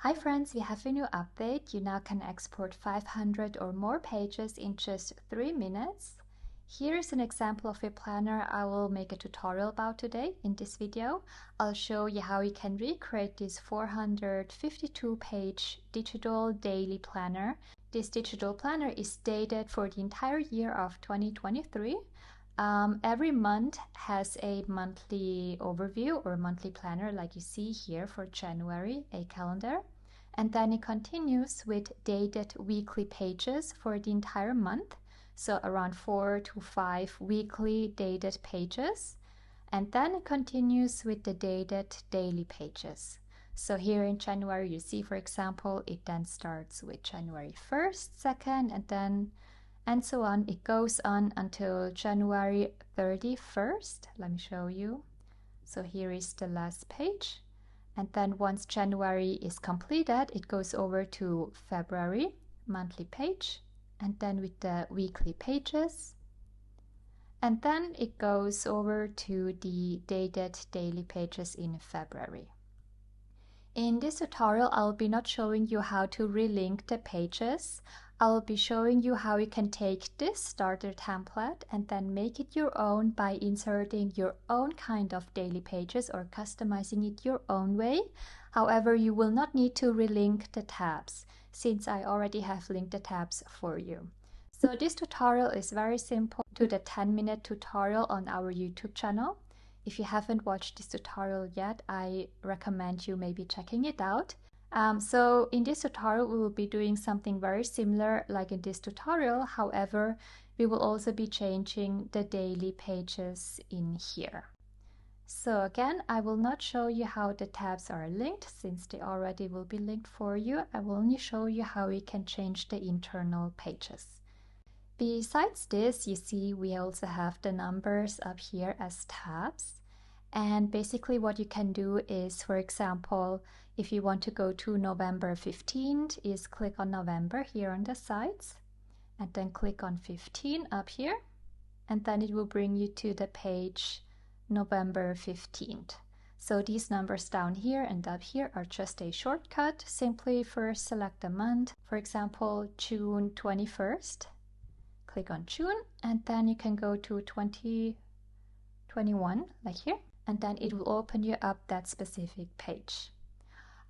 Hi friends, we have a new update. You now can export 500 or more pages in just 3 minutes. Here is an example of a planner I will make a tutorial about today. In this video, I'll show you how you can recreate this 452-page digital daily planner. This digital planner is dated for the entire year of 2023. Every month has a monthly overview or monthly planner like you see here for January, a calendar. And then it continues with dated weekly pages for the entire month. So around 4 to 5 weekly dated pages. And then it continues with the dated daily pages. So here in January, you see, for example, it then starts with January 1st, 2nd, and so on. It goes on until January 31st. Let me show you. So here is the last page. And then once January is completed, it goes over to February, monthly page, and then with the weekly pages. And then it goes over to the dated daily pages in February. In this tutorial, I'll be not showing you how to relink the pages. I'll be showing you how you can take this starter template and then make it your own by inserting your own kind of daily pages or customizing it your own way. However, you will not need to relink the tabs since I already have linked the tabs for you. So this tutorial is very simple to the 10-minute tutorial on our YouTube channel. If you haven't watched this tutorial yet, I recommend you maybe checking it out. So in this tutorial, we will be doing something very similar like in this tutorial. However, we will also be changing the daily pages in here. So again, I will not show you how the tabs are linked since they already will be linked for you. I will only show you how we can change the internal pages. Besides this, you see we also have the numbers up here as tabs. And basically what you can do is, for example, if you want to go to November 15th, is click on November here on the sides and then click on 15 up here. And then it will bring you to the page November 15th. So these numbers down here and up here are just a shortcut. Simply first select the month, for example, June 21st. Click on June and then you can go to 2021 like here, and then it will open you up that specific page.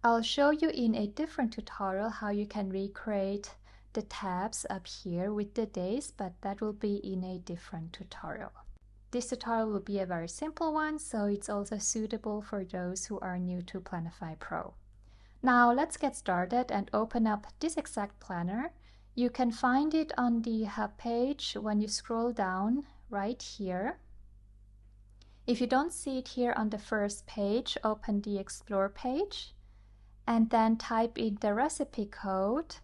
I'll show you in a different tutorial how you can recreate the tabs up here with the days, but that will be in a different tutorial. This tutorial will be a very simple one, so it's also suitable for those who are new to Planify Pro. Now let's get started and open up this exact planner. You can find it on the hub page when you scroll down right here. If you don't see it here on the first page, open the Explore page and then type in the recipe code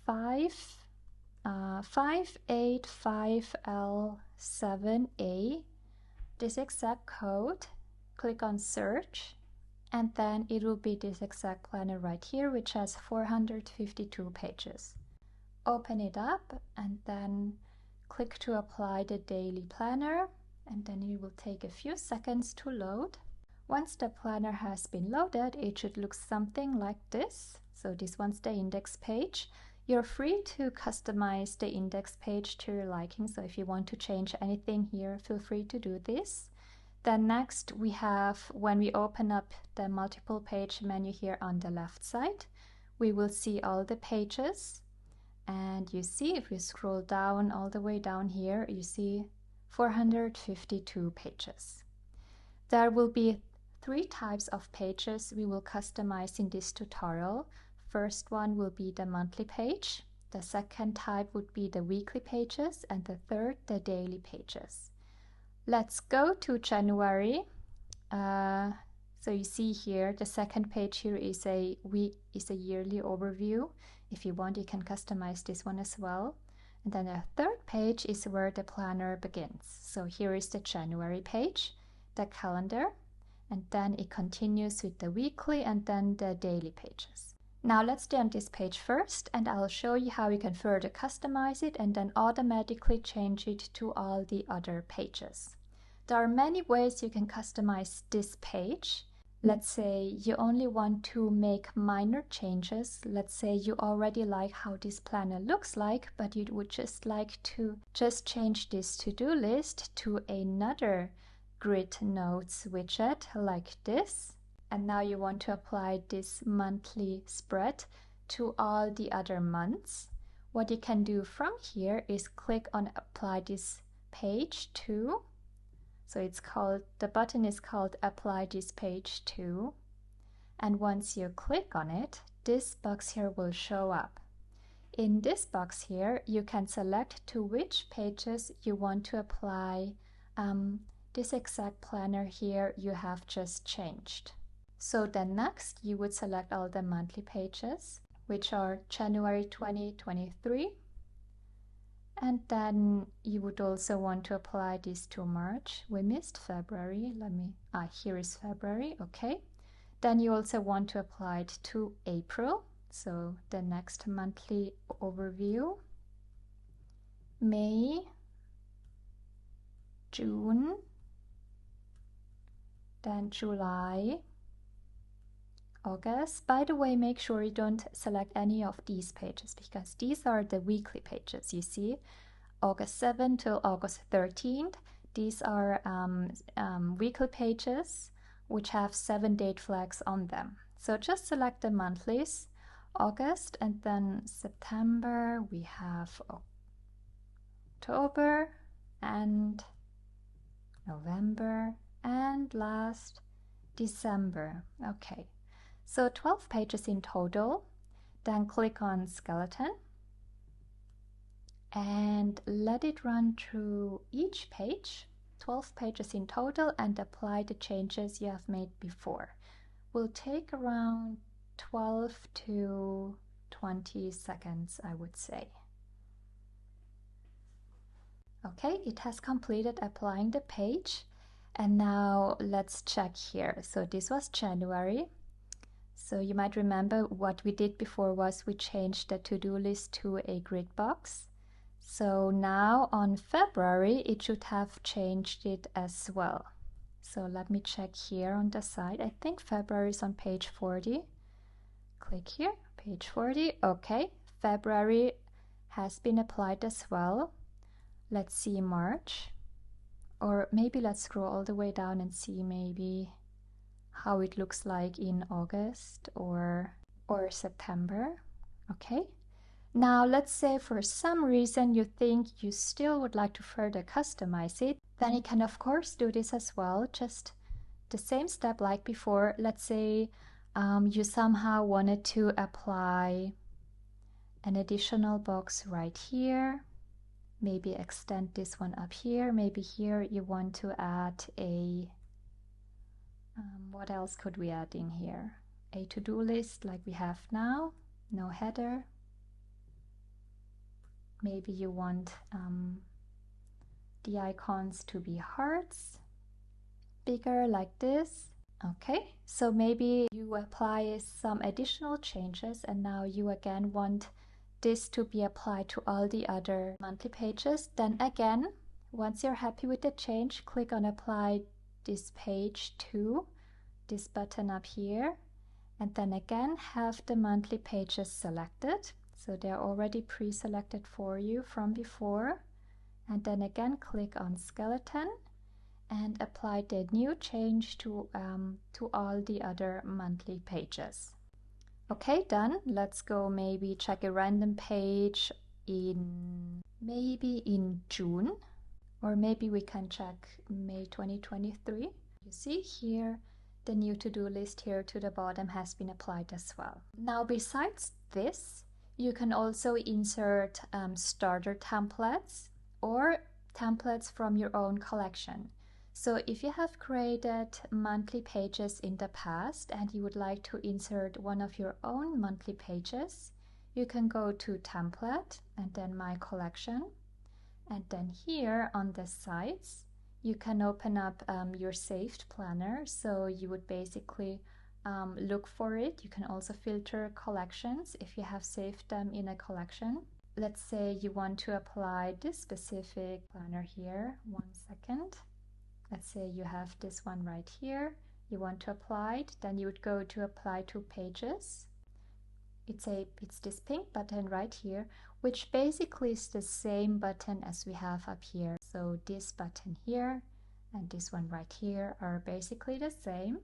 585L7A, this exact code. Click on search and then it will be this exact planner right here, which has 452 pages. Open it up and then click to apply the daily planner, and then it will take a few seconds to load. Once the planner has been loaded, it should look something like this. So this one's the index page. You're free to customize the index page to your liking. So if you want to change anything here, feel free to do this. Then next we have, when we open up the multiple page menu here on the left side, we will see all the pages. And you see, if we scroll down all the way down here, you see 452 pages. There will be 3 types of pages we will customize in this tutorial. First one will be the monthly page. The second type would be the weekly pages, and the third, the daily pages. Let's go to January. So you see here, the second page here is a yearly overview. If you want, you can customize this one as well. And then the third page is where the planner begins. So here is the January page, the calendar, and then it continues with the weekly and then the daily pages. Now let's stay on this page first, and I'll show you how you can further customize it and then automatically change it to all the other pages. There are many ways you can customize this page. let's say you only want to make minor changes. Let's say you already like how this planner looks like, but you would just like to just change this to-do list to another grid notes widget like this. And now you want to apply this monthly spread to all the other months. What you can do from here is click on apply this page to. So it's called, the button is called apply this page to. And once you click on it, this box here will show up. In this box here, you can select to which pages you want to apply this exact planner here you have just changed. So then next you would select all the monthly pages, which are January 2023. And then you would also want to apply this to March. We missed February. Here is February, okay. Then you also want to apply it to April, so the next monthly overview. May, June, then July, August. By the way, make sure you don't select any of these pages because these are the weekly pages, you see. August 7th till August 13th. These are weekly pages which have 7 date flags on them. So just select the monthlies. August, and then September, we have October and November, and last December. Okay. So 12 pages in total. Then click on skeleton and let it run through each page, 12 pages in total, and apply the changes you have made before. Will take around 12 to 20 seconds, I would say. Okay, it has completed applying the page. And now let's check here. So this was January. So you might remember what we did before was we changed the to-do list to a grid box. So now on February, it should have changed it as well. So let me check here on the side. I think February is on page 40. Click here, page 40. Okay, February has been applied as well. Let's see March. Or maybe let's scroll all the way down and see maybe how it looks like in August or September. Okay. Now let's say for some reason you think you still would like to further customize it, then you can of course do this as well, just the same step like before. Let's say you somehow wanted to apply an additional box right here, maybe extend this one up here, maybe here you want to add a, what else could we add in here? A to-do list like we have now, no header. Maybe you want the icons to be hearts, bigger like this. Okay, so maybe you apply some additional changes and now you again want this to be applied to all the other monthly pages. Then again, once you're happy with the change, click on apply this page to, this button up here, and then again have the monthly pages selected. So they're already pre-selected for you from before. And then again, click on skeleton and apply the new change to all the other monthly pages. Okay, done. Let's go maybe check a random page maybe in June, or maybe we can check May 2023. You see here, the new to-do list here to the bottom has been applied as well. Now, besides this, you can also insert starter templates or templates from your own collection. So if you have created monthly pages in the past and you would like to insert one of your own monthly pages, you can go to template and then my collection. And then here on the sides, you can open up your saved planner. So you would basically look for it. You can also filter collections if you have saved them in a collection. Let's say you want to apply this specific planner here. 1 second. Let's say you have this one right here. you want to apply it, then you would go to apply to pages. It's this pink button right here, which basically is the same button as we have up here. So this button here and this one right here are basically the same.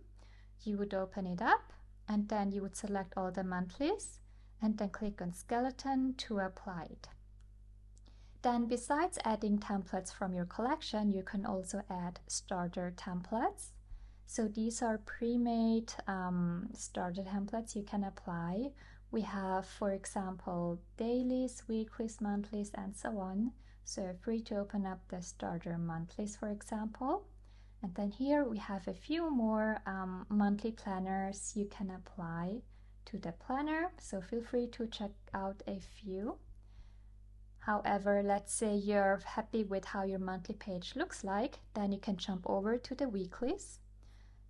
You would open it up and then you would select all the monthlies and then click on skeleton to apply it. Then besides adding templates from your collection, you can also add starter templates. So these are pre-made starter templates you can apply. We have, for example, dailies, weeklies, monthlies, and so on. So you're free to open up the starter monthlies, for example. And then here we have a few more monthly planners you can apply to the planner. So feel free to check out a few. However, let's say you're happy with how your monthly page looks like, then you can jump over to the weeklies.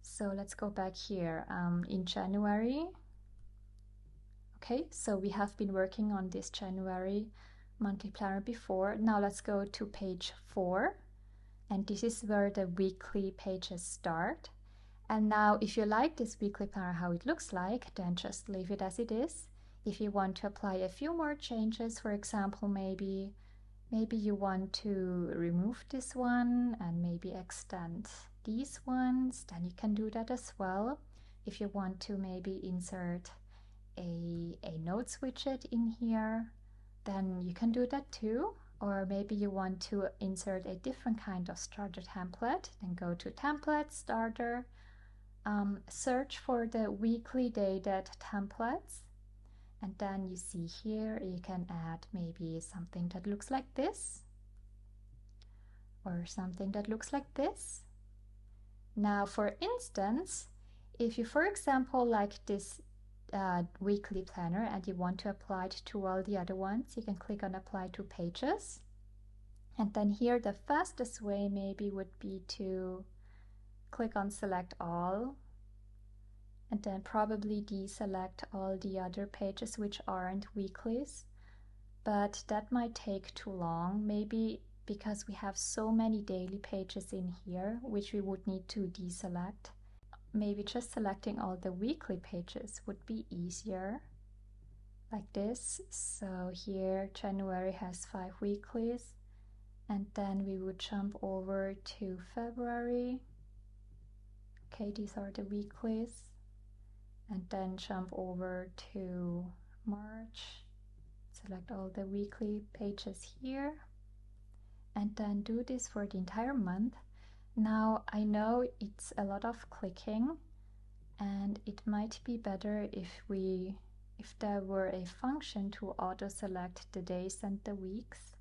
So let's go back here in January. Okay, so we have been working on this January monthly planner before. Now let's go to page 4. And this is where the weekly pages start. And now if you like this weekly planner how it looks like, then just leave it as it is. If you want to apply a few more changes, for example, maybe you want to remove this one and maybe extend these ones, then you can do that as well. If you want to maybe insert a notes widget in here, then you can do that too. Or maybe you want to insert a different kind of starter template, then go to template, starter, search for the weekly dated templates. And then you see here you can add maybe something that looks like this or something that looks like this. Now for instance, if you for example like this weekly planner and you want to apply it to all the other ones, you can click on apply to pages. And then here the fastest way maybe would be to click on select all and then probably deselect all the other pages which aren't weeklies. But that might take too long, maybe because we have so many daily pages in here which we would need to deselect. Maybe just selecting all the weekly pages would be easier, like this. So here January has 5 weeklies, and then we would jump over to February. Okay, these are the weeklies. And then jump over to March, select all the weekly pages here, and then do this for the entire month. Now I know it's a lot of clicking and it might be better if there were a function to auto select the days and the weeks.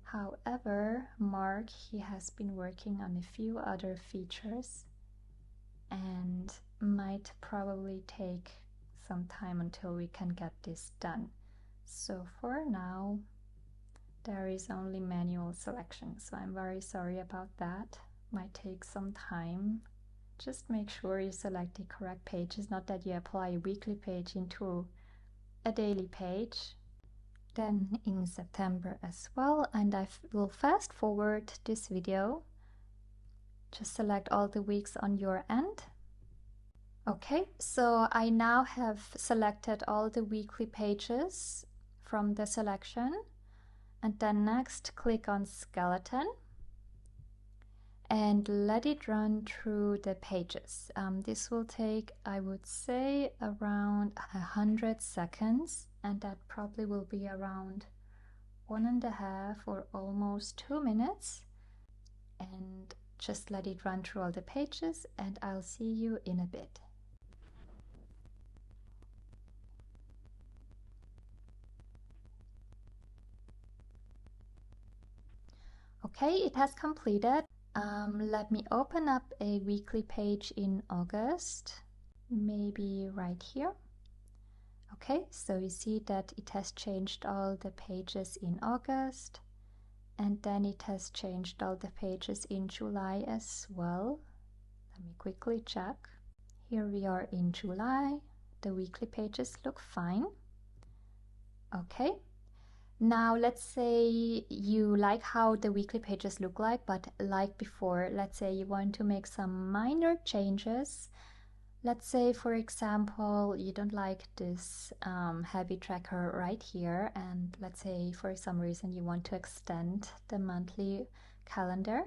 However, Mark, he has been working on a few other features and might probably take some time until we can get this done. So for now there is only manual selection, so I'm very sorry about that. Might take some time. Just make sure you select the correct pages, not that you apply a weekly page into a daily page. Then in September as well, and I will fast forward this video. Just select all the weeks on your end. Okay, so I now have selected all the weekly pages from the selection, and then next click on skeleton and let it run through the pages. This will take, I would say, around 100 seconds, and that probably will be around 1.5 or almost 2 minutes. And just let it run through all the pages, and I'll see you in a bit. Okay, it has completed. Let me open up a weekly page in August, maybe right here. Okay, so you see that it has changed all the pages in August, and then it has changed all the pages in July as well. Let me quickly check. Here we are in July. The weekly pages look fine. Okay, Now, let's say you like how the weekly pages look like, but like before, let's say you want to make some minor changes. Let's say, for example, you don't like this heavy tracker right here, and let's say for some reason you want to extend the monthly calendar,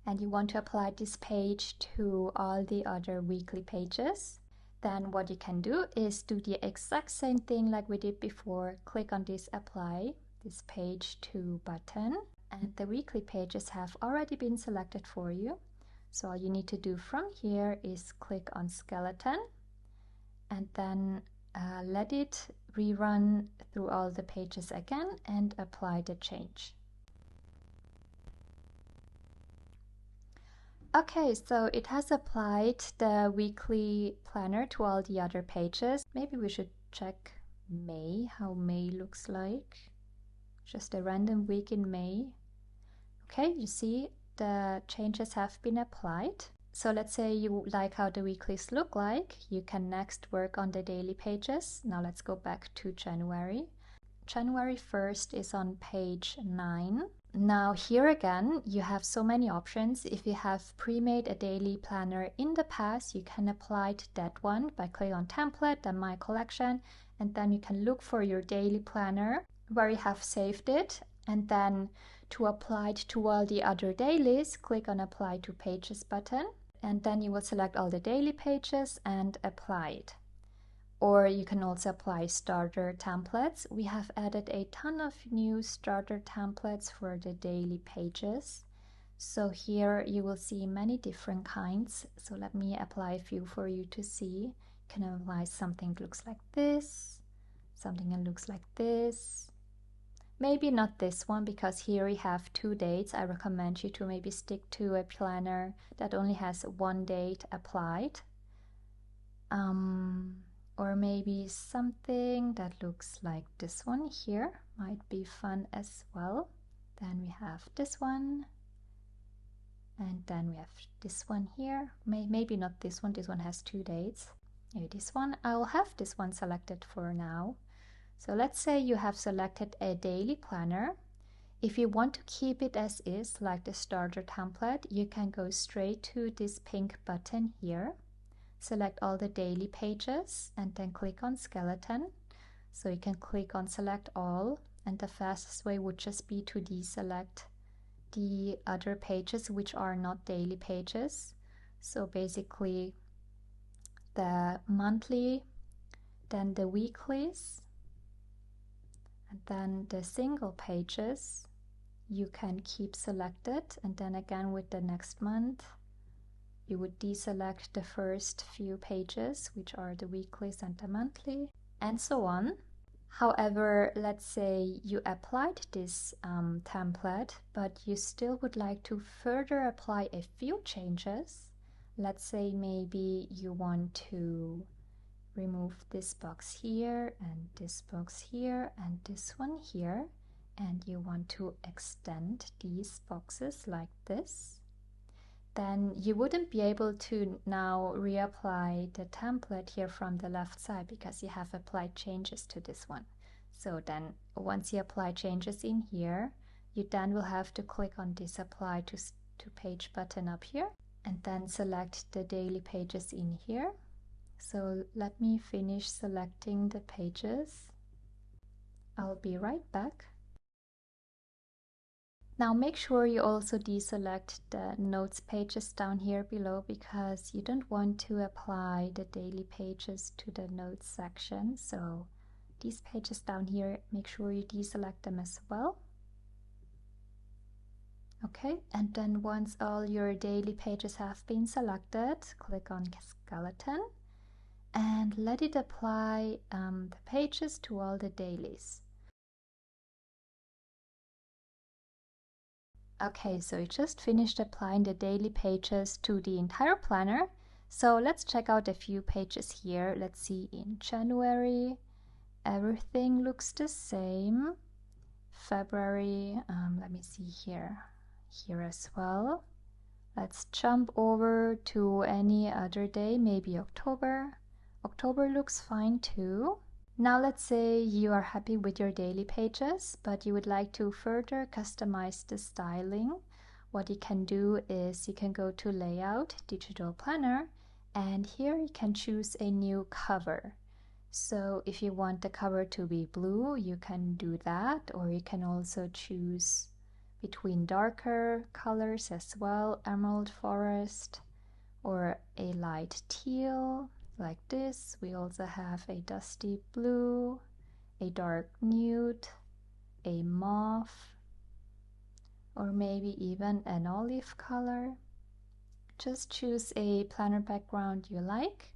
and you want to apply this page to all the other weekly pages. Then what you can do is do the exact same thing like we did before. Click on this apply this page to button, and the weekly pages have already been selected for you. So all you need to do from here is click on skeleton and then let it rerun through all the pages again and apply the change. Okay, so it has applied the weekly planner to all the other pages. Maybe we should check May, how May looks like. Just a random week in May. Okay, you see the changes have been applied. So let's say you like how the weeklies look like. You can next work on the daily pages. Now let's go back to January. January 1st is on page 9. Now here again, you have so many options. If you have pre-made a daily planner in the past, you can apply to that one by clicking on template, then my collection, and then you can look for your daily planner where you have saved it, and then to apply it to all the other dailies, click on apply to pages button, and then you will select all the daily pages and apply it. Or you can also apply starter templates. We have added a ton of new starter templates for the daily pages. So here you will see many different kinds. So let me apply a few for you to see. You can apply something that looks like this, something that looks like this. Maybe not this one, because here we have 2 dates. I recommend you to maybe stick to a planner that only has 1 date applied. Or maybe something that looks like this one here might be fun as well. Then we have this one, and then we have this one here. Maybe not this one. This one has 2 dates. Maybe this one. I'll have this one selected for now. So let's say you have selected a daily planner. If you want to keep it as is, like the starter template, you can go straight to this pink button here. Select all the daily pages and then click on skeleton. So you can click on select all, and the fastest way would just be to deselect the other pages which are not daily pages. So basically the monthly, then the weeklies, and then the single pages you can keep selected, and then again with the next month you would deselect the first few pages, which are the weeklies and the monthly, and so on. However, let's say you applied this template, but you still would like to further apply a few changes. Let's say maybe you want to remove this box here, and this box here, and this one here, and you want to extend these boxes like this. Then you wouldn't be able to now reapply the template here from the left side because you have applied changes to this one. So then once you apply changes in here, you then will have to click on this apply to page button up here, and then select the daily pages in here. So let me finish selecting the pages. I'll be right back. Now make sure you also deselect the notes pages down here below, because you don't want to apply the daily pages to the notes section. So these pages down here, make sure you deselect them as well. Okay, and then once all your daily pages have been selected, click on skeleton and let it apply the pages to all the dailies. Okay, so we just finished applying the daily pages to the entire planner. So let's check out a few pages here. Let's see, in January, everything looks the same. February, let me see here as well. Let's jump over to any other day, maybe October. October looks fine too. Now let's say you are happy with your daily pages, but you would like to further customize the styling. What you can do is you can go to Layout, Digital Planner, and here you can choose a new cover. So if you want the cover to be blue, you can do that, or you can also choose between darker colors as well, emerald forest, or a light teal like this. We also have a dusty blue, a dark nude, a mauve, or maybe even an olive color. Just choose a planner background you like.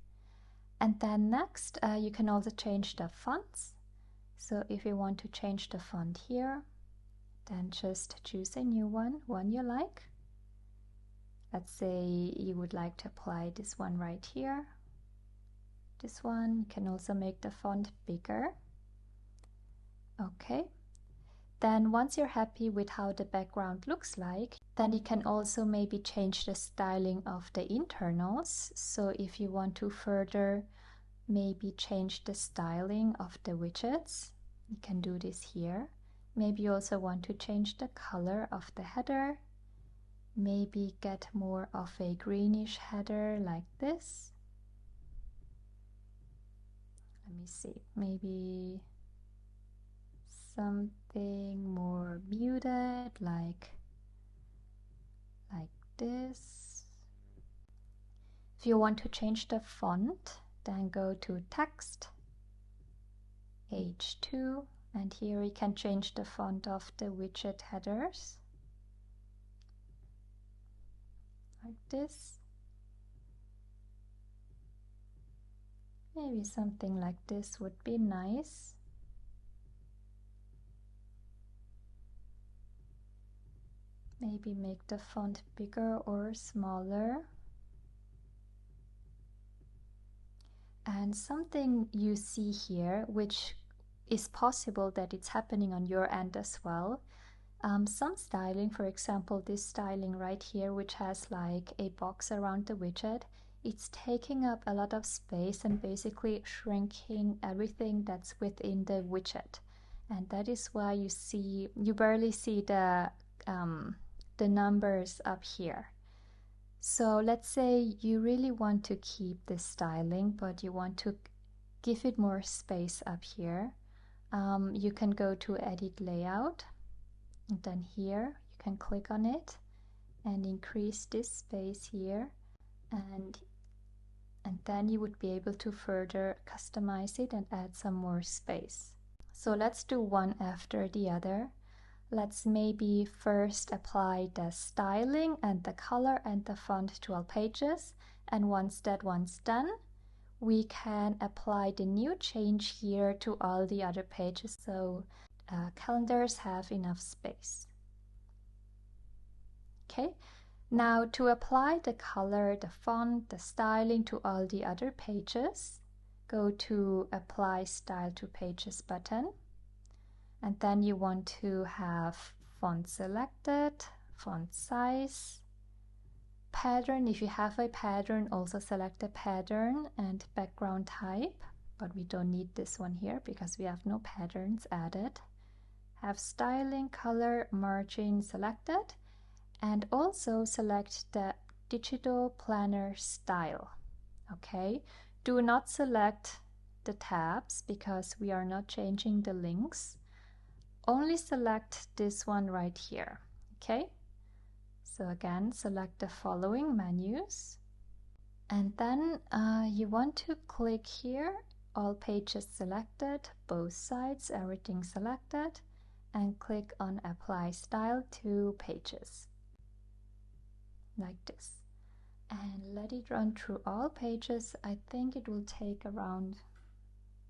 And then next, you can also change the fonts. So if you want to change the font here, then just choose a new one you like. Let's say you would like to apply this one right here. This one, you can also make the font bigger. Okay. Then once you're happy with how the background looks like, then you can also maybe change the styling of the internals. So if you want to further maybe change the styling of the widgets, you can do this here. Maybe you also want to change the color of the header. Maybe get more of a greenish header like this. Let me see, maybe something more muted like this. If you want to change the font, then go to Text, H2, and here you can change the font of the widget headers like this. Maybe something like this would be nice. Maybe make the font bigger or smaller. And something you see here, which is possible that it's happening on your end as well. Some styling, for example, this styling right here, which has like a box around the widget, it's taking up a lot of space and basically shrinking everything that's within the widget. And that is why you barely see the numbers up here. So let's say you really want to keep this styling, but you want to give it more space up here. You can go to Edit Layout, and then here you can click on it and increase this space here, and then you would be able to further customize it and add some more space. So let's do one after the other. Let's maybe first apply the styling and the color and the font to all pages, and once that one's done, we can apply the new change here to all the other pages, so calendars have enough space. Okay, now to apply the color, the font, the styling to all the other pages, go to Apply Style to Pages button. And then you want to have font selected, font size, pattern. If you have a pattern, also select the pattern, and background type, but we don't need this one here because we have no patterns added. Have styling, color, margin selected, and also select the digital planner style. Okay, do not select the tabs because we are not changing the links. Only select this one right here. Okay, so again, select the following menus, and then you want to click here, all pages selected, both sides, everything selected, and click on Apply Style to Pages like this, and let it run through all pages. I think it will take around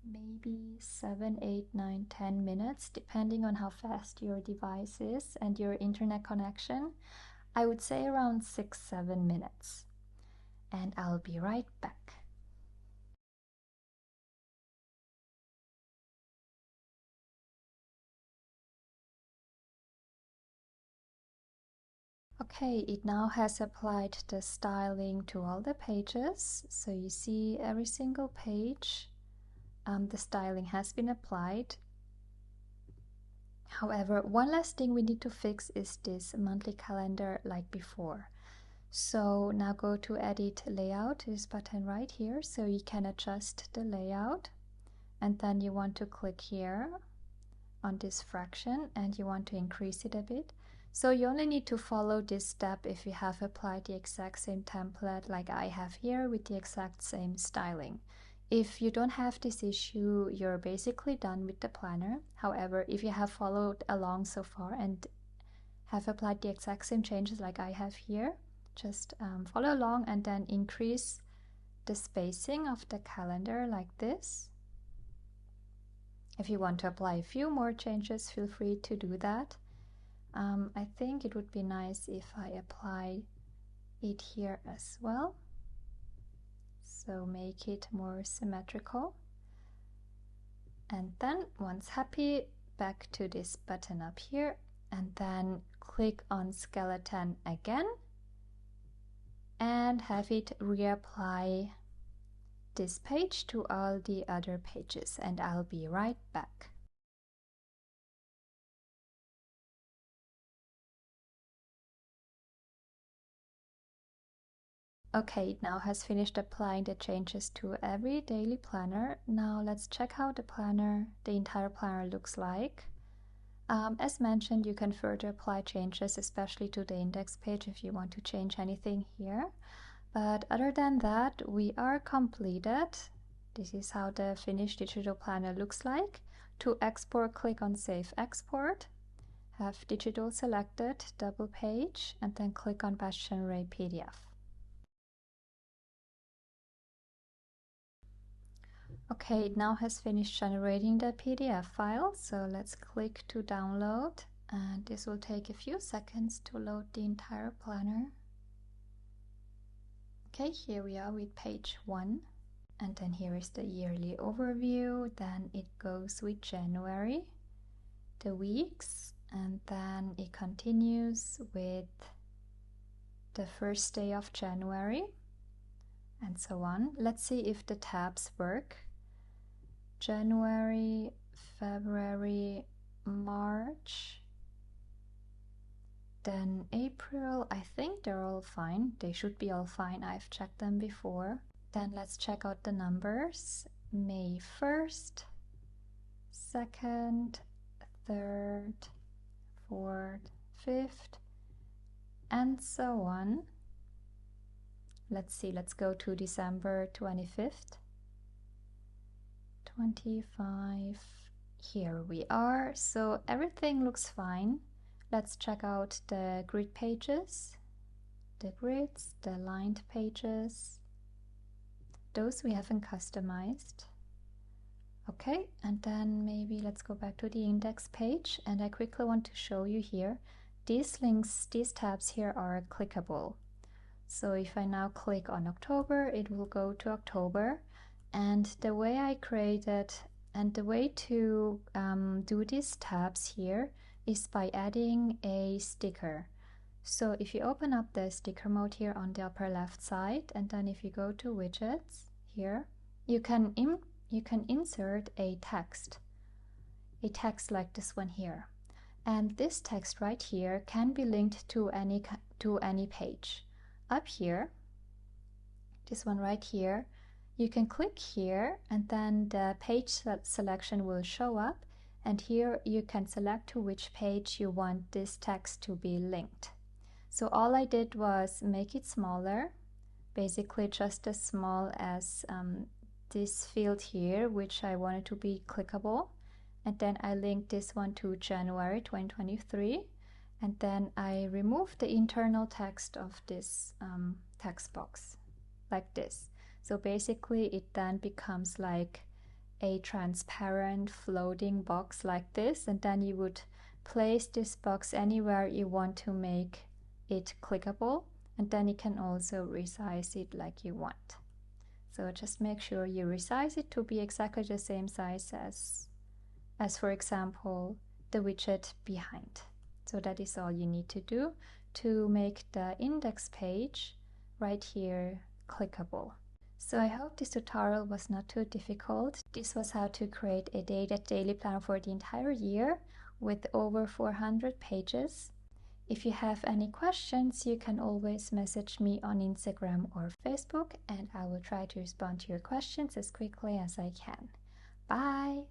maybe 7, 8, 9, 10 minutes, depending on how fast your device is and your internet connection. I would say around 6, 7 minutes. And I'll be right back. Okay, it now has applied the styling to all the pages. So you see every single page the styling has been applied. However, one last thing we need to fix is this monthly calendar like before. So now go to Edit Layout, this button right here, so you can adjust the layout, and then you want to click here on this fraction and you want to increase it a bit. So you only need to follow this step if you have applied the exact same template like I have here with the exact same styling. If you don't have this issue, you're basically done with the planner. However, if you have followed along so far and have applied the exact same changes like I have here, just follow along and then increase the spacing of the calendar like this. If you want to apply a few more changes, feel free to do that. I think it would be nice if I apply it here as well. So make it more symmetrical. And then once happy, back to this button up here and then click on skeleton again and have it reapply this page to all the other pages, and I'll be right back. Okay, it now has finished applying the changes to every daily planner. Now let's check how the entire planner looks like. As mentioned, you can further apply changes, especially to the index page if you want to change anything here. But other than that, we are completed. This is how the finished digital planner looks like. To export, click on Save Export. Have digital selected, double page, and then click on Batch Generate PDF. Okay, it now has finished generating the PDF file, so let's click to download, and this will take a few seconds to load the entire planner. Okay, here we are with page 1, and then here is the yearly overview. Then it goes with January, the weeks, and then it continues with the first day of January, and so on. Let's see if the tabs work. January, February, March, then April. I think they're all fine. They should be all fine. I've checked them before. Then let's check out the numbers. May 1st, 2nd, 3rd, 4th, 5th, and so on. Let's see, let's go to December 25th. 25. Here we are. So everything looks fine. Let's check out the grid pages, the grids, the lined pages. Those we haven't customized. Okay, and then maybe let's go back to the index page, and I quickly want to show you here. These links, these tabs here are clickable. So if I now click on October, it will go to October. And the way I created and the way to do these tabs here is by adding a sticker. So if you open up the sticker mode here on the upper left side, and then if you go to widgets here, you can insert a text like this one here. And this text right here can be linked to any page. Up here, this one right here, you can click here and then the page selection will show up, and here you can select to which page you want this text to be linked. So all I did was make it smaller, basically just as small as this field here, which I wanted to be clickable, and then I linked this one to January 2023, and then I removed the internal text of this text box like this. So basically it then becomes like a transparent floating box like this, and then you would place this box anywhere you want to make it clickable, and then you can also resize it like you want. So just make sure you resize it to be exactly the same size as for example the widget behind. So that is all you need to do to make the index page right here clickable. So I hope this tutorial was not too difficult. This was how to create a dated daily planner for the entire year with over 400 pages. If you have any questions, you can always message me on Instagram or Facebook, and I will try to respond to your questions as quickly as I can. Bye!